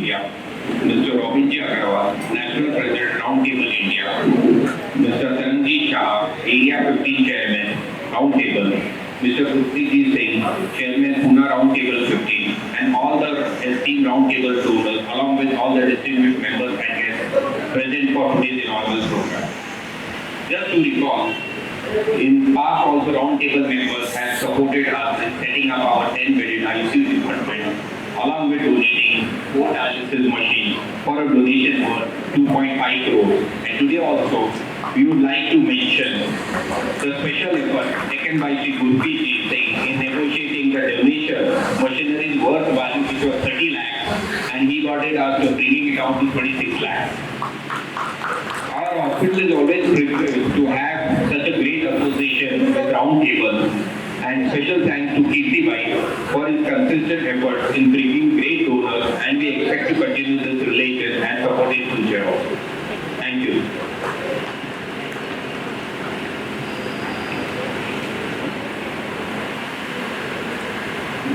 India, Mr. Robinji Agarwal, National President, Roundtable India, Mr. Taranjit Shah, Area 15 Chairman, Roundtable, Mr. Prithvi Singh, Chairman, Pune Roundtable 15, and all the esteemed Roundtable donors, along with all the distinguished members and guests present for today's inaugural program. Just to recall, in past also Roundtable members have supported us in setting up our 10-bedded ICU department, along with donating 4 dialysis machines for a donation worth 2.5 crores. And today also, we would like to mention the special effort taken by Sri Gurpreet Singh in negotiating the donation machinery worth value which was 30 lakhs, and he got it after bringing it down to 26 lakhs. Our hospital is always privileged to have such a great association with Roundtable, and special thanks to Kirti Bhai for his consistent efforts in bringing great donors, and we expect to continue this relation and support in future also. Thank you.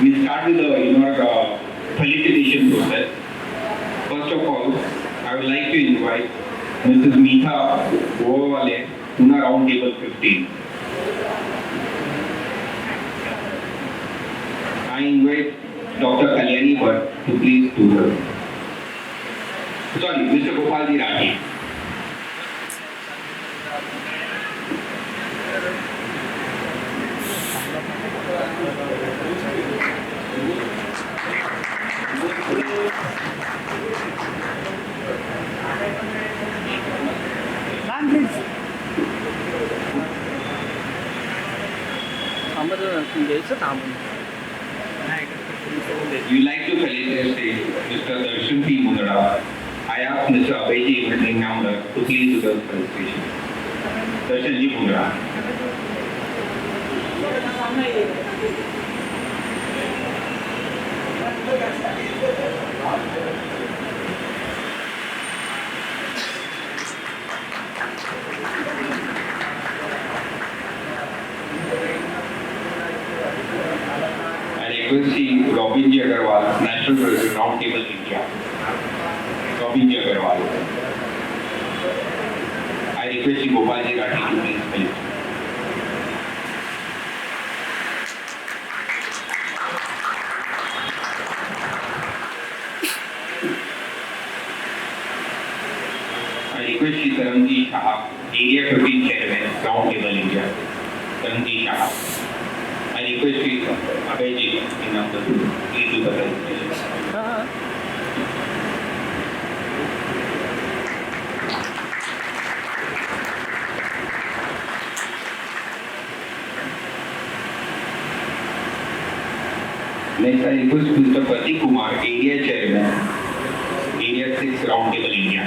We start with the felicitation process. First of all, I would like to invite Mrs. Meetha Govawale, Pune Roundtable 15. I invite Dr. Kalyani Bhatt to please do the. Sorry, Mr. Gopalji Rathi. We like to felicitate Mr. Darshan P. Mundra. I ask Mr. Abhijit Mundra to please do the felicitation. Darshan Ji Mundra. Sri Robinji Agarwal, National President, Roundtable India. Robinji Agarwal. I request Sri Gopalji Rathi to please felicitate. I request Sri Taranjit Shah, Area 15 Chairman, Roundtable India. Taranjit Shah. I request Sri Abhijit to please do the presentation. Next, I request Mr. Pratik Kumar, Area Chairman, Area 6 Roundtable India.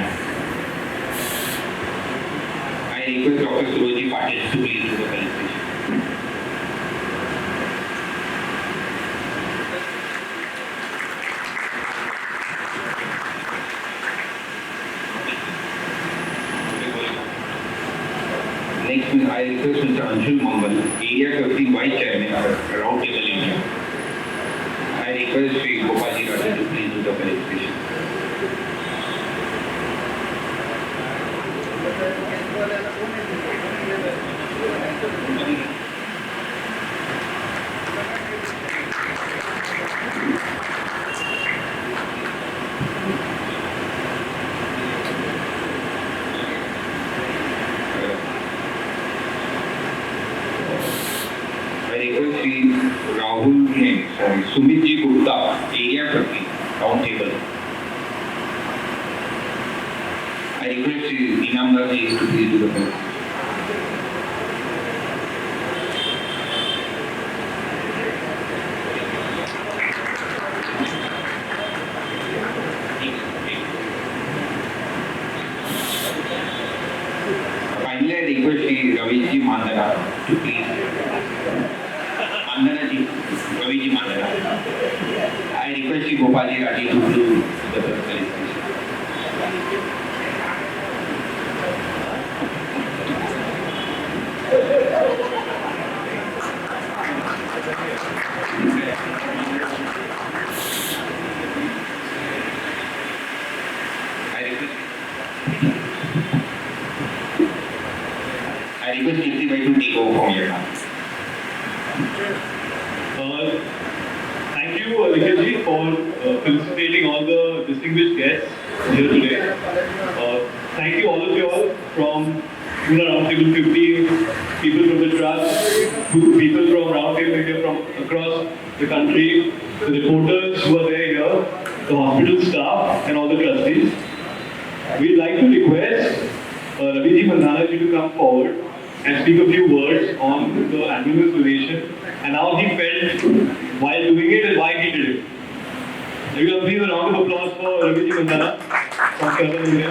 I request Dr. Suroji Patil to please do the presentation. Next, I request Mr. Anshul Mangal, Area 15 Vice Chairman, Roundtable India. I request Sri Gopalji Rathi to please do the felicitation. Sumit Ji Gupta, Area 50, Roundtable. I request Inamdar Ji to please do the presentation. Finally, I request Ravi Ji Mandana to please. Mandana Ji, Ravi Ji Mandana. I request you Gopalji Rathi to do the presentation. to take over from here now. Thank you, Nikhilji, for felicitating all the distinguished guests here today. Thank you all of you all from Roundtable 50, people from the trust, people from Roundtable India from across the country, the reporters who are there here, the hospital staff, and all the trustees. We'd like to request Raviji Mandhana ji to come forward and speak a few words on the ambulance donation and how he felt while doing it and why he did it. You can please a round of applause for Raviji Mandhana from Southern India.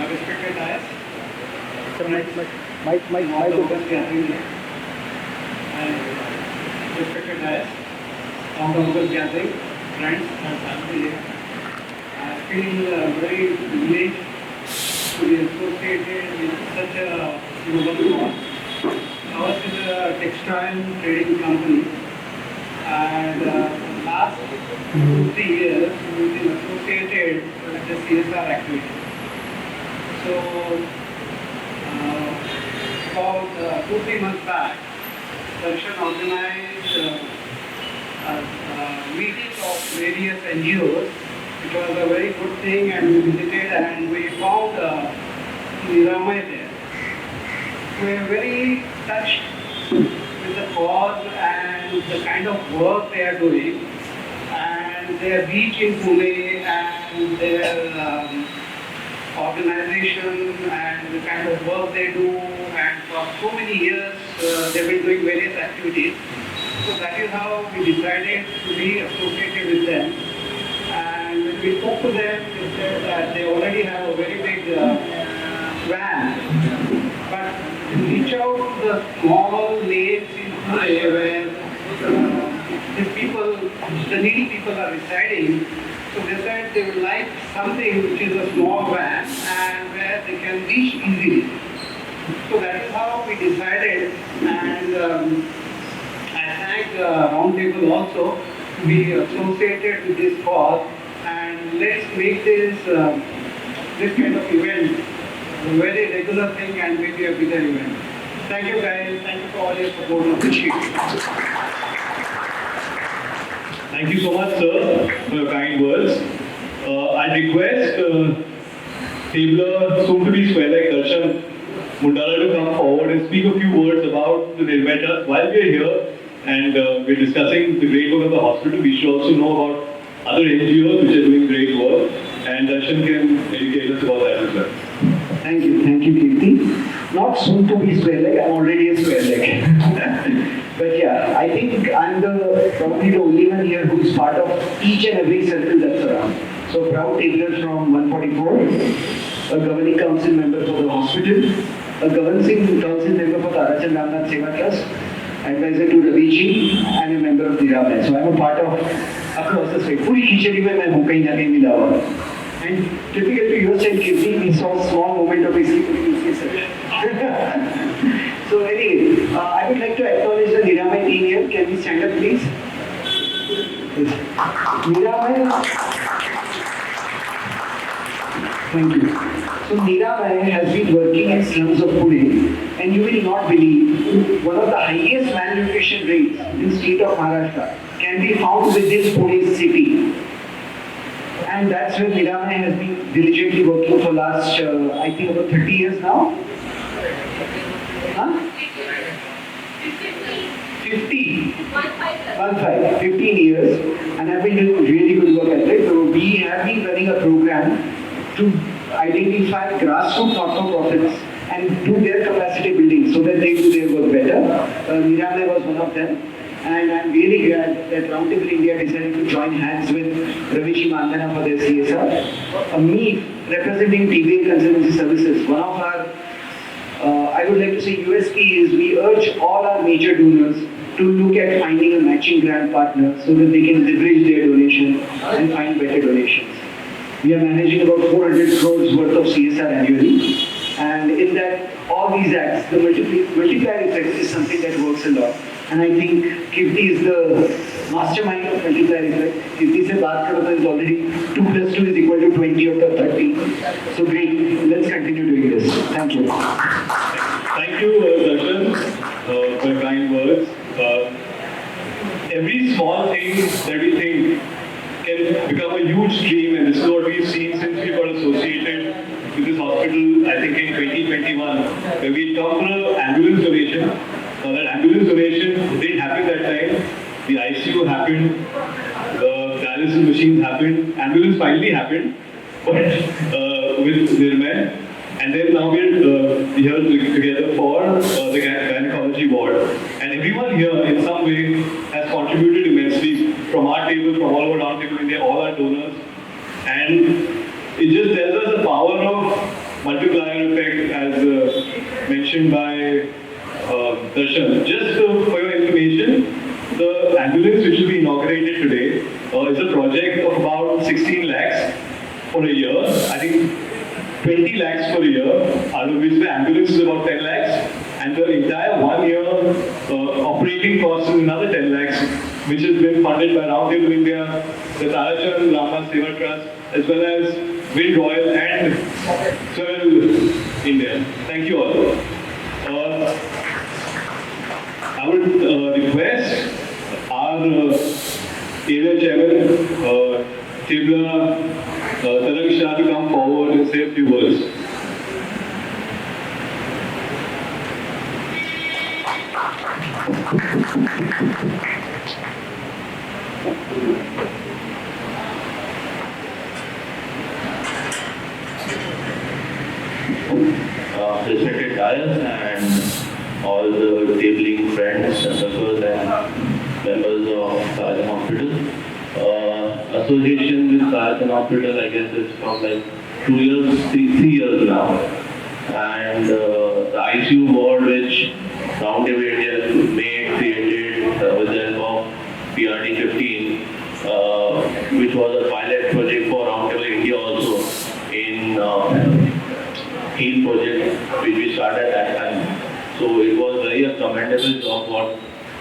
Respected guys, Mic open gathering and respected guys, open gathering, friends and family. I feel very privileged to be associated with such a noble cause. Ours is a textile trading company, and last 2-3 years we've been associated with the CSR activity. So, about 2-3 months back, Darshan organized a meeting of various NGOs. It was a very good thing, and we visited and we found Niramay there. We were very touched with the cause and the kind of work they are doing, and their reach in Pune and their organization and the kind of work they do, and for so many years they've been doing various activities. So that is how we decided to be associated with them. And when we spoke to them, they said that they already have a very big van. But to reach out to the small lanes in Pune where these people, the needy people are residing, so they said they would like something which is a small van and where they can reach easily. So that is how we decided, and I thank Roundtable also to be associated with this cause, and let's make this kind of event a very regular thing and maybe a bigger event. Thank you guys, thank you for all your support. Appreciate it. Thank you so much, sir, for your kind words. I request Tabler, soon to be Swelek Darshan Mundala to come forward and speak a few words about the Railway Trust. While we are here and we're discussing the great work of the hospital, we should also know about other NGOs which are doing great work, and Darshan can educate us about that as well. Thank you, Kirti. Not soon to be Swelek, I'm already a Swelek. But yeah, I think I'm probably the only one here who is part of each and every circle that's around. So proud Tabler from 144, a governing council member for the hospital, a governing council member for the Arachan Ramnath Seva Trust, advisor to Raviji, and a member of the Niramay. So I'm a part of across the state. Puri khichdi mein main hu kahin na kahin mila hua. And typical to your side, Kirti, we saw a small moment of history. So anyway, I would like to acknowledge the Niramay team here. Can we stand up, please? Niramay. Thank you. So Niramay has been working in slums of Pune, and you will not believe one of the highest malnutrition rates in the state of Maharashtra can be found within Pune city. And that's where Niramay has been diligently working for last, I think about 30 years now. Huh? 15 years, and I've been doing really good work at it. So we have been running a program to identify grassroots not-for-profits and do their capacity building so that they do their work better. Niramay was one of them, and I'm really glad that Roundtable India decided to join hands with Raviji Mandhana for their CSR. Me, representing TBA Consultancy Services, one of our I would like to say USP is we urge all our major donors to look at finding a matching grant partner so that they can leverage their donation and find better donations. We are managing about 400 crores worth of CSR annually, and in that, all these acts, the multiplier effect is something that works a lot. And I think Kirti is the mastermind of multiplier effect. Kirti se baat karo to is already 2 plus 2 is equal to 20 or 30. So great. Let's continue doing this. Thank you. Thank you, Darshan, for your kind words. Every small thing that we think can become a huge dream, and this is what we've seen since we got associated with this hospital, I think in 2021, where we talked about ambulance donation. That ambulance donation didn't happen that time. The ICU happened, the dialysis machines happened, ambulance finally happened, but with Nirman. And then now we're here together for the gynecology ward. And everyone here in some way has contributed immensely from our table, from all over our table India, all our donors. And it just tells us the power of multiplier effect as mentioned by Darshan. Just for your information, the ambulance which will be inaugurated today is a project of about 16 lakhs for a year. I think 20 lakhs for a year, out of which the ambulance is about 10 lakhs, and the entire 1 year operating cost is another 10 lakhs, which has been funded by Roundtable India, the Tarachan Rama Seva Trust, as well as Wind Royal and Swell India. Thank you all. I would request our area chairman, Tibla Tarang Shah, to come forward and say a few words. Respected dais and all the tabling friends, successors and members of Sarjan Hospital. Association with Sarjan Hospital, I guess, is from like 2 years, 3 years now. And the ICU ward which Roundtable India created with the help of PRT 15, which was a pilot project for Roundtable India also in HEAL project which we started at that time. So it was very a commendable job what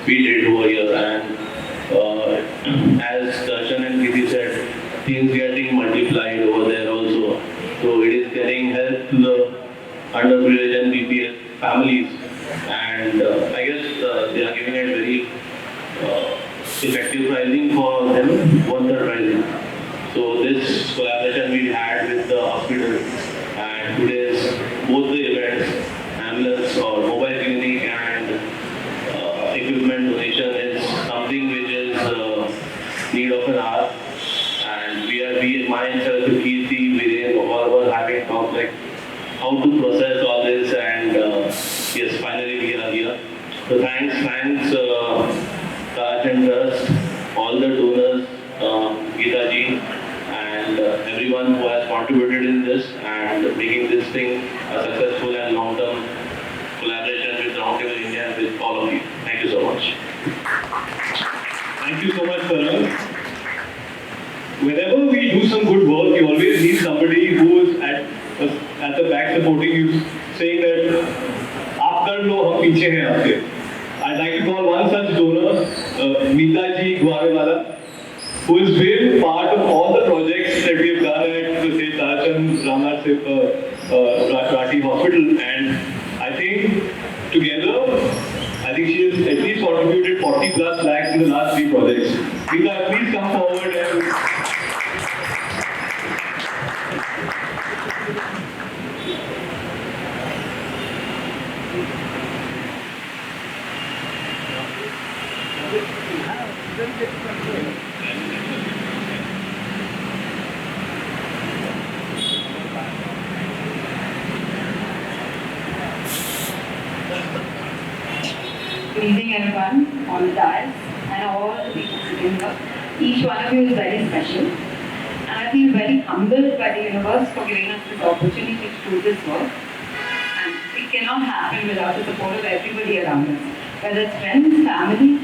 we did over here, and as Darshan and Kirti said, things getting multiplied over there also. So it is getting help to the underprivileged and BPL families, and I guess they are giving it very effective pricing for them, 1/3 pricing. So this collaboration we had with the hospital, and today's both the events, ambulance or mobile clinic and equipment donation is something which is need of an hour. And myself, Kirti, Viren, all were having talks like how to process all this, and yes, finally we are here. So thanks, Taj and Trust, all the donors, Geeta ji, and everyone who has contributed in this and making this thing a successful and long-term collaboration with Roundtable India and with all of you. Thank you so much. Thank you so much, Tarang. Whenever we do some good work, we always need somebody who is at the back supporting you, saying that "Aap kar lo, hum piche hain aapke." I'd like to call one such donor, Meeta ji Guarewala, who has been part of all the projects that we have done at the Seth Tarachan Rati Hospital, and I think together, I think she has at least contributed 40 plus lakhs in the last 3 projects. Meeta, please come forward and Good evening everyone on the dais and all the people sitting here. Each one of you is very special, and I feel very humbled by the universe for giving us this opportunity to do this work. And it cannot happen without the support of everybody around us, whether it's friends, family,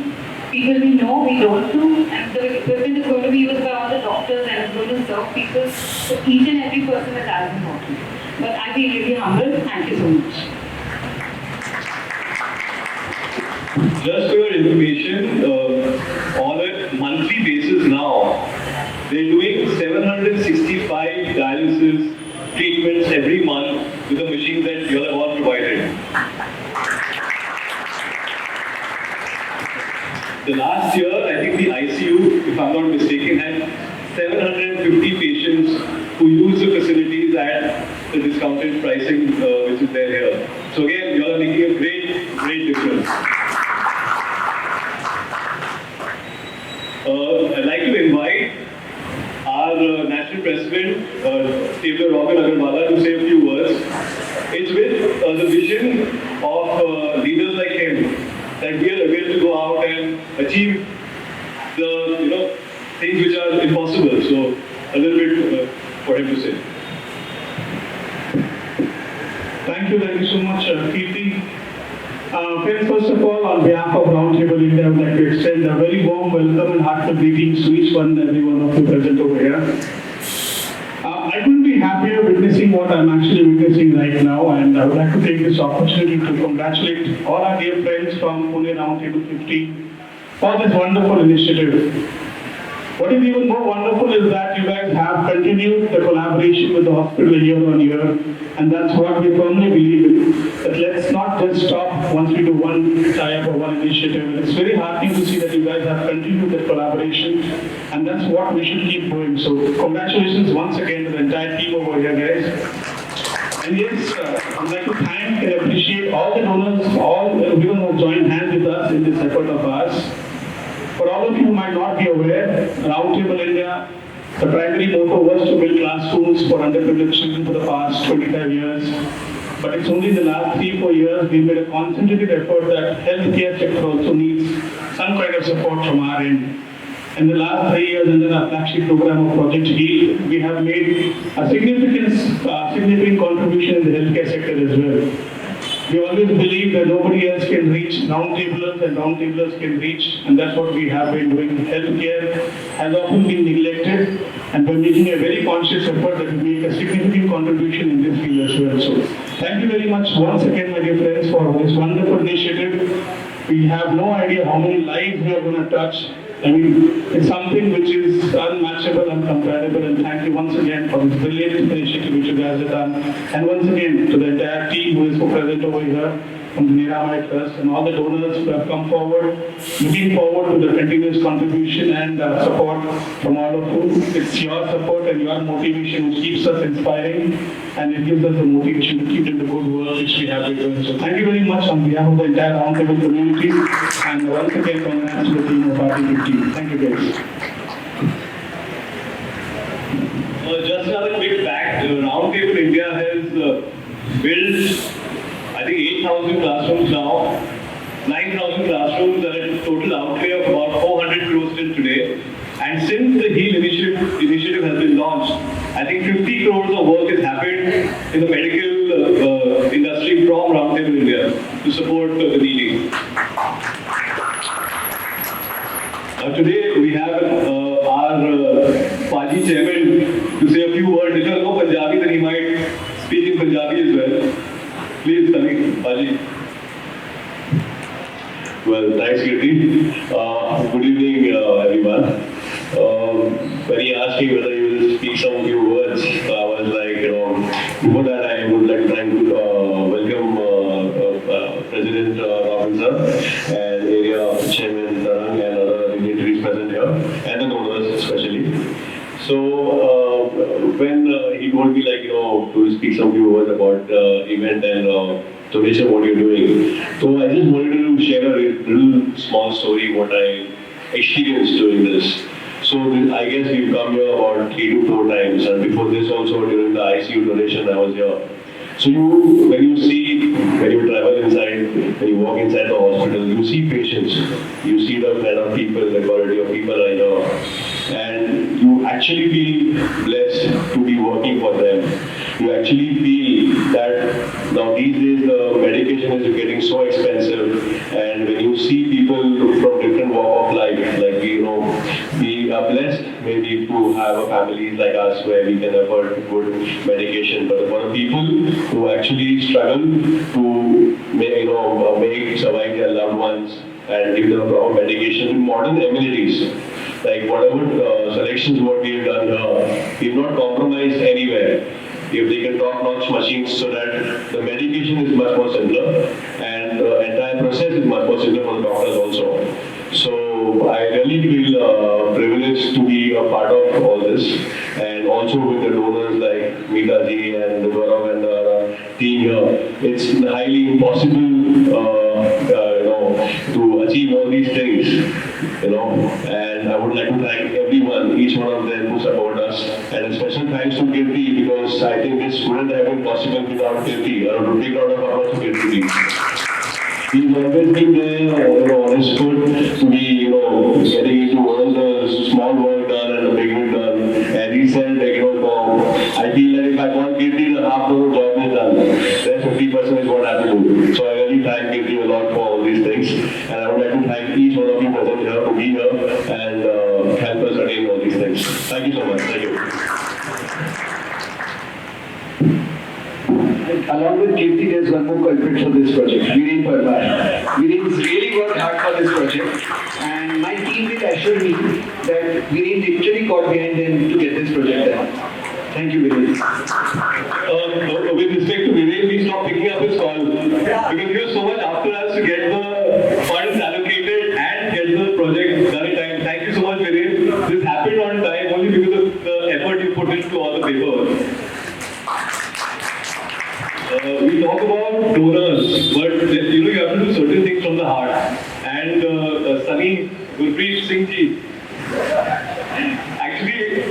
people we know, we don't know, and the equipment is going to be used by all the doctors and it's going to serve people. So each and every person is as important. But I feel really humbled. Thank you so much. Just for your information, on a monthly basis now, they're doing 765 dialysis treatments every month with the machines that you have all provided. The last year, I think the ICU, if I'm not mistaken, had 750 patients who use the facilities at the discounted pricing which is there here. So again, you all are making a great difference. I'd like to invite our National President, Dr. Robin Agarwala, to say a few words. It's with the vision of leaders like him that we are able to go out and achieve the things which are impossible. So a little bit for him to say. Thank you so much, Kirti. Friends, first of all, on behalf of Roundtable India, I would like to extend a very warm welcome and heartfelt greetings to each one and every one of you present over here. I couldn't be happier witnessing what I'm actually witnessing right now, and I would like to take this opportunity to congratulate all our dear friends from Pune Roundtable 15 for this wonderful initiative. What is even more wonderful is that you guys have continued the collaboration with the hospital year on year, and that's what we firmly believe in. That let's not just stop once we do one tie-up or one initiative. And it's very heartening to see that you guys have continued that collaboration, and that's what we should keep doing. So congratulations once again to the entire team over here, guys. And yes, I'd like to thank and appreciate all the donors, everyone who joined hands with us in this effort of ours. For all of you who might not be aware, Roundtable India, the primary motto was to build classrooms for underprivileged children for the past 25 years. But it's only in the last 3-4 years we made a concentrated effort that healthcare sector also needs some kind of support from our end. In the last 3 years, under our flagship program of Project Heal, we have made a significant contribution in the healthcare sector as well. We always believe that nobody else can reach roundtablers and roundtablers can reach, and that's what we have been doing. Healthcare has often been neglected, and we're making a very conscious effort that we make a significant contribution in this field as well. So thank you very much once again, my dear friends, for this wonderful initiative. We have no idea how many lives we are going to touch. I mean, it's something which is unmatchable and comparable, and thank you once again for this brilliant initiative which you guys have done. And once again, to the entire team who is present over here, from the NOW Marathi Trust and all the donors who have come forward, looking forward to the continuous contribution and support from all of you. It's your support and your motivation which keeps us inspiring, and it gives us the motivation to keep doing the good work which we have been doing. So thank you very much on behalf of the entire Roundtable community, and once again congrats to the team of RT15. Thank you guys. Just another quick fact, Roundtable India has built, I think, 8,000 classrooms now, 9,000 classrooms at a total outlay of about 400 crores till today. And since the HEAL initiative has been launched, I think 50 crores of work has happened in the medical industry from Roundtable India to support the needy. Today we have our Paji chairman to say a few words. If you know Punjabi, then he might speak in Punjabi as well. Please, Paji. Well, thanks, Kirti. Good evening, everyone. When he asked me whether he will speak some few words, I was like, before that, I would like to thank welcome President Robin sir and area chairman Tarang and other dignitaries present here, and the donors especially. So when he told me to speak some few words about event and donation, what you're doing, so I just wanted to share a little small story what I experienced doing this. So I guess we've come here about 3 to 4 times, and before this also during the ICU donation I was here. So when you travel inside, when you walk inside the hospital, you see patients, you see the kind of people, the quality of people are here, and you actually feel blessed to be working for them. You actually feel that now these days the medication is getting so expensive, and when you see people from different walk of life, like we are blessed maybe to have a families like us where we can afford good medication, but for the people who actually struggle to make survive their loved ones, and give them proper medication with modern amenities. Like whatever selections what we have done here, we've not compromised anywhere. If they can top-notch machines so that the medication is much more simpler and the entire process is much more simpler for the doctors also. So I really feel privileged to be a part of all this, and also with the donors like Meeta ji and Gaurav and the team here. It's highly impossible, to achieve all these things, And I would like to thank everyone, each one of them who support us, and a special thanks to Kirti, because I think this wouldn't have been possible without Kirti. A big round of applause to Kirti. He's always been there, on his foot to be, getting into all the small work done and the big work done. And he said, I feel like if I call Kirti, the half of the job is done. Then 50% is what I have to do. So I really thank Kirti a lot for all these things. And I would like to thank each one of you present here to be here and help us attain all these things. Thank you so much. Thank you. Along with Kirti, there's one more culprit for this project, Viren Parmar. Viren's really worked hard for this project, and my team will assure me that Viren literally got behind them to get this project done. Thank you, Viren. With respect to Viren, we stopped picking up his call because he was so much after us to get the funds allocated and get the project done in time. Thank you so much, Viren. This happened on time only because of the effort you put into all the paperwork. We talk about donors, but you have to do certain things from the heart. And Sunny Gurpreet Singh ji actually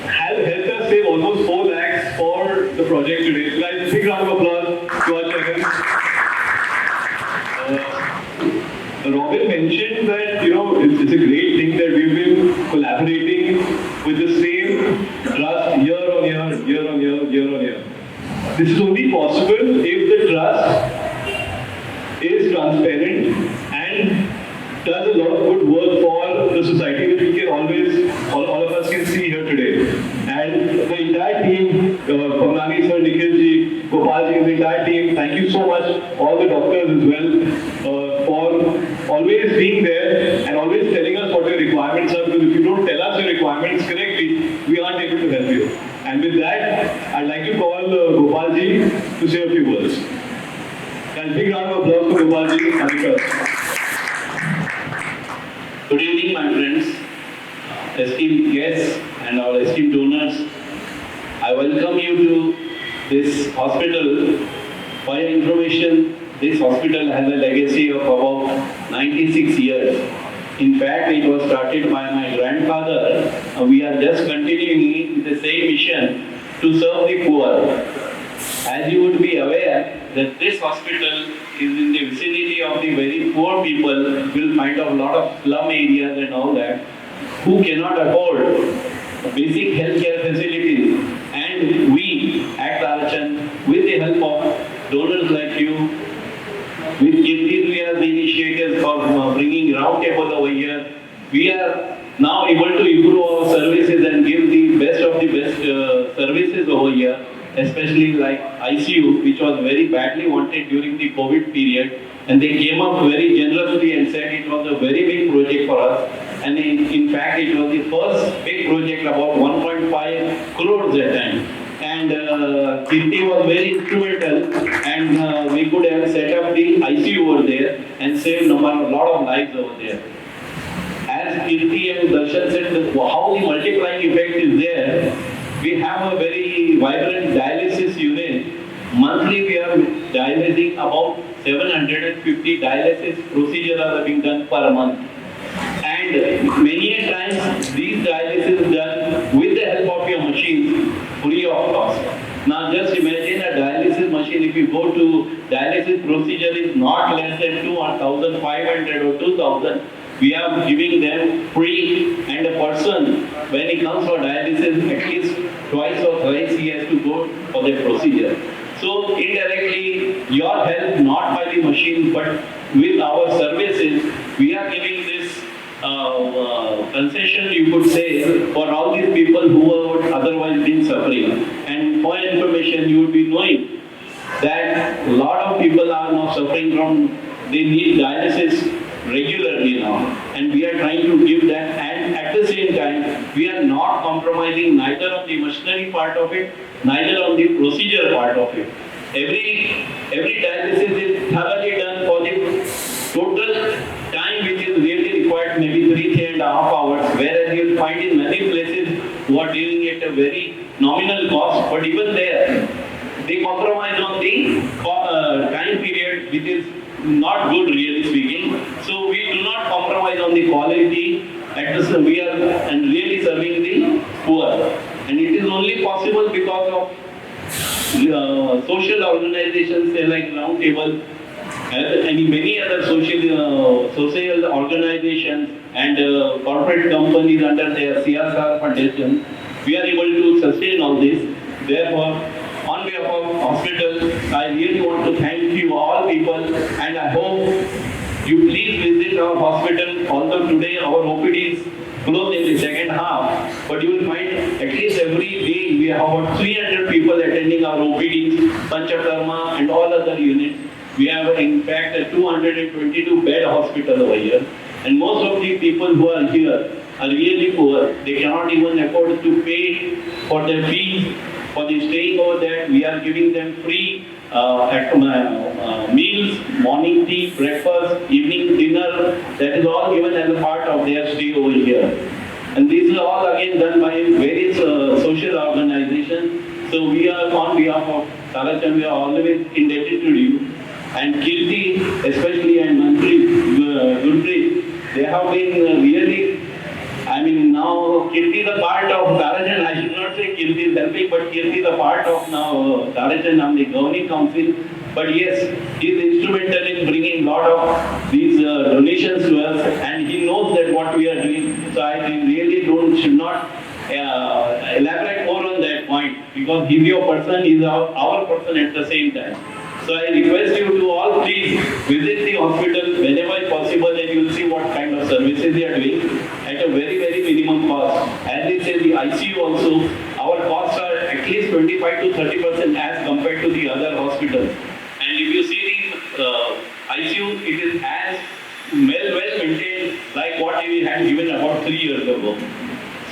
has helped us save almost 4 lakhs for the project today. Guys, big round of applause to our chairman. Robin mentioned that it's a great thing that we've been collaborating with the same trust year on year. This is only possible if the trust is transparent and does a lot of good work for the society, which we can always, all of us can see here today. And the entire team, Pamlani sir, Nikhil ji, Gopal ji, the entire team, thank you so much, all the doctors as well, for always being there and always telling us what your requirements are, because if you don't tell us your requirements correctly, we aren't able to help you. And with that, I'd like to call Gopal ji to say a few words. And big round of applause for Gopal ji. Good evening, my friends, esteemed guests and our esteemed donors. I welcome you to this hospital. For your information, this hospital has a legacy of about 96 years. In fact, it was started by my grandfather. We are just continuing it with the same mission to serve the poor. As you would be aware that this hospital is in the vicinity of the very poor people. You will find a lot of slum areas and all that, who cannot afford basic healthcare facilities. And we at Tarachan, with the help of donors like you, with the initiatives for bringing round table over here, we are now able to improve our services and give the best of the best services over here, especially like ICU, which was very badly wanted during the COVID period. And they came up very generously and said it was a very big project for us. And in fact, it was the first big project, about 1.5 crores at time. And Kirti was very instrumental, and we could have set up the ICU over there and saved a lot of lives over there. As Kirti and Darshan said, how the multiplying effect is there, we have a very vibrant dialysis unit. Monthly we are dialyzing about 750 dialysis procedures are being done per month. And many a times these dialysis done with the help of your machines, free of cost. Now just imagine a dialysis machine, if you go to dialysis procedure is not less than 2,500 or 2,000. We are giving them free, and a person, when he comes for dialysis, at least twice or thrice he has to go for the procedure. So indirectly, your help, not by the machine, but with our services, we are giving this concession, you could say, for all these people who would otherwise been suffering. And for information, you would be knowing that a lot of people are now suffering from, they need dialysis regularly now, and we are trying to give that, and at the same time, we are not compromising neither on the machinery part of it, neither on the procedure part of it. Every dialysis is thoroughly done for the total time which is really required, maybe 3.5 hours, whereas you'll find in many places who are doing it at a very nominal cost, but even there, they compromise on the time period, which is not good, really speaking. So we do not compromise on the quality. We are and really serving the poor, and it is only possible because of social organizations, say like Round Table, and many other social organizations and corporate companies under their CSR foundation. We are able to sustain all this. Therefore, on behalf of hospital, I really want to thank you all people, and I hope you please visit our hospital. Although today our OPD is closed in the second half, but you will find at least every day we have about 300 people attending our OPDs, Panchakarma and all other units. We have in fact a 222 bed hospital over here, and most of the people who are here are really poor. They cannot even afford to pay for their fees for the staying over there. We are giving them free meals, morning tea, breakfast, evening dinner. That is all given as a part of their stay over here. And this is all again done by various social organizations. So we are on behalf of Sarachan, we are always indebted to you. And Kirti, especially, and Mantri, Gurpreet, they have been really, I mean, now Kirti is a part of Sarachan. I should not say Kirti is helping, but Kirti is a part of now Sarachan and the governing council. But yes, he is instrumental in bringing a lot of these donations to us, and he knows that what we are doing. So I really should not elaborate more on that point, because he's your person, he's our person at the same time. So I request you to all please visit the hospital whenever possible, and you will see what kind of services they are doing at a very, very minimum cost. As they say, the ICU also, our costs are at least 25 to 30% as compared to the other hospitals. And if you see the ICU, it is as well maintained like what we had given about 3 years ago.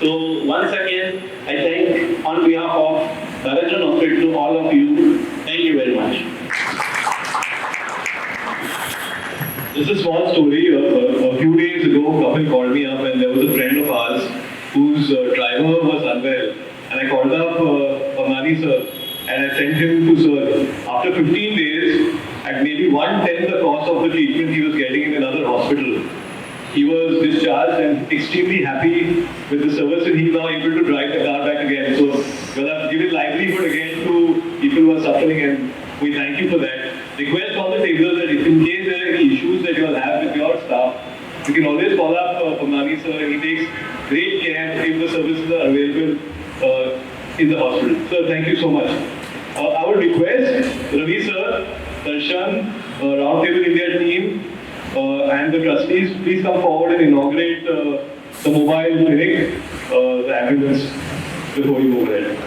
So once again, I thank on behalf of Sarachan Hospital to all of you. Thank you very much. Just a small story. A few days ago, Kapil called me up, and there was a friend of ours whose driver was unwell. And I called up Pamani sir, and I sent him to sir. After 15 days, at maybe 1/10 the cost of the treatment he was getting in another hospital, he was discharged and extremely happy with the service, and he's now able to drive the car back again. So we'll have given livelihood again to people who are suffering, and we thank you for that. Request on the table that if in case there are any issues that you all have with your staff, you can always call up Pamani sir, and he takes great care if the services are available in the hospital. Sir, thank you so much. I would request Ravi sir, Darshan, Roundtable India team, and the trustees, please come forward and inaugurate the mobile clinic, the ambulance, before you move ahead.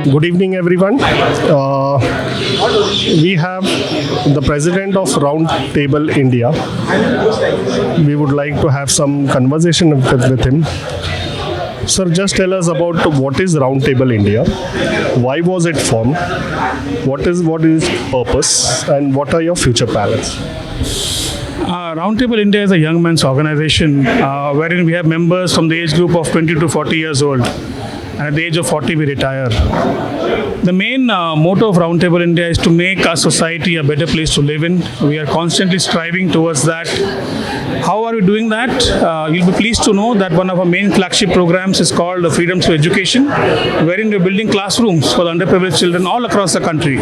Good evening, everyone. We have the president of Round Table India. We would like to have some conversation with him. Sir, just tell us about what is Round Table India, why was it formed, what is its purpose, and what are your future plans? Roundtable India is a young men's organization wherein we have members from the age group of 20 to 40 years old. And at the age of 40, we retire. The main motto of Roundtable India is to make our society a better place to live in. We are constantly striving towards that. How are we doing that? You'll be pleased to know that one of our main flagship programs is called Freedom to Education, wherein we're building classrooms for the underprivileged children all across the country.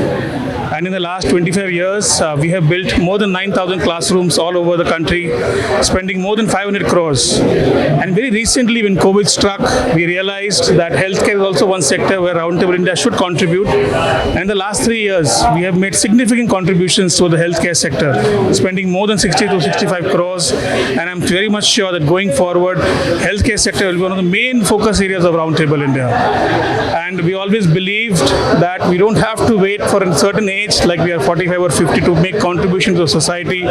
And in the last 25 years, we have built more than 9,000 classrooms all over the country, spending more than 500 crores. And very recently, when COVID struck, we realized that healthcare is also one sector where Roundtable India should contribute. And in the last 3 years, we have made significant contributions to the healthcare sector, spending more than 60 to 65 crores. And I'm very much sure that going forward, healthcare sector will be one of the main focus areas of Roundtable India. And we always believed that we don't have to wait for a certain age, like we are 45 or 50, to make contribution to society.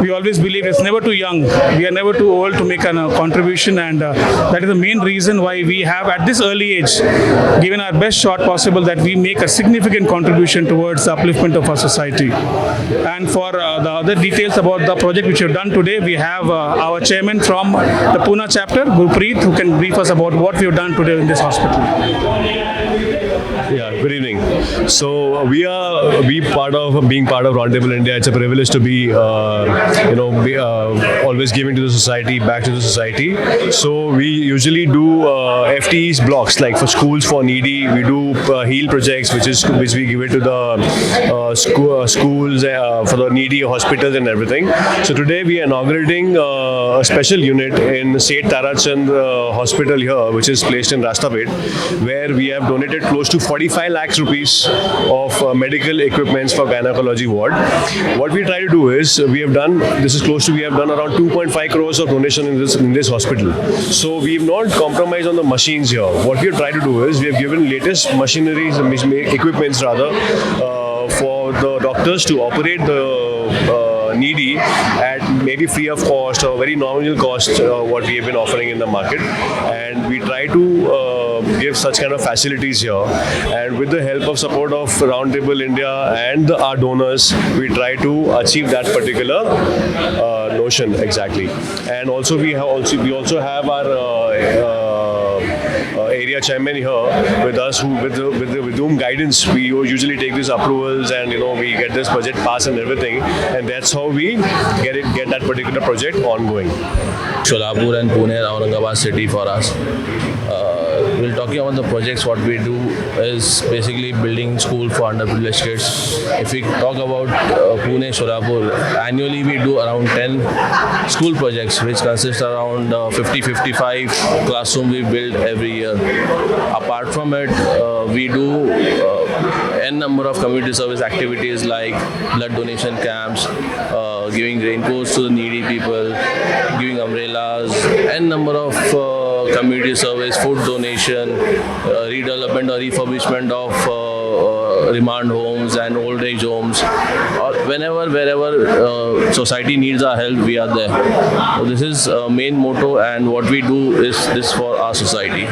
We always believe it's never too young. We are never too old to make a contribution, and that is the main reason why we have, at this early age, given our best shot possible that we make a significant contribution towards the upliftment of our society. And for the other details about the project which we've done today, we have our chairman from the Pune chapter, Gurpreet, who can brief us about what we've done today in this hospital. Yeah, good evening. So being part of Roundtable India, it's a privilege to be always giving to the society, back to the society. So we usually do FTEs blocks, like for schools for needy. We do heal projects, which we give it to the schools for the needy, hospitals and everything. So today we are inaugurating a special unit in Seth Tarachand Hospital here, which is placed in Rastapet, where we have donated close to 45 lakhs rupees of medical equipments for gynecology ward. What we try to do is we have done around 2.5 crores of donation in this hospital. So we have not compromised on the machines here. What we have tried to do is we have given latest machineries, equipments rather, for the doctors to operate the needy at maybe free of cost or very nominal cost, what we have been offering in the market. And we try to give such kind of facilities here. And with the help of support of Roundtable India and our donors, we try to achieve that particular notion exactly. And also we also have our area chairman here with us, with whom guidance we usually take these approvals, and we get this budget passed and everything, and that's how we get that particular project ongoing. Solapur and Pune, Aurangabad city for us. We're talking about the projects. What we do is basically building school for underprivileged kids. If we talk about Pune, Solapur, annually we do around 10 school projects, which consist around 50-55 classroom we build every year. Apart from it, we do n number of community service activities like blood donation camps, giving raincoats to the needy people, giving umbrellas, n number of community service, food donation, redevelopment or refurbishment of remand homes and old age homes. Wherever society needs our help, we are there. So this is main motto, and what we do is this for our society.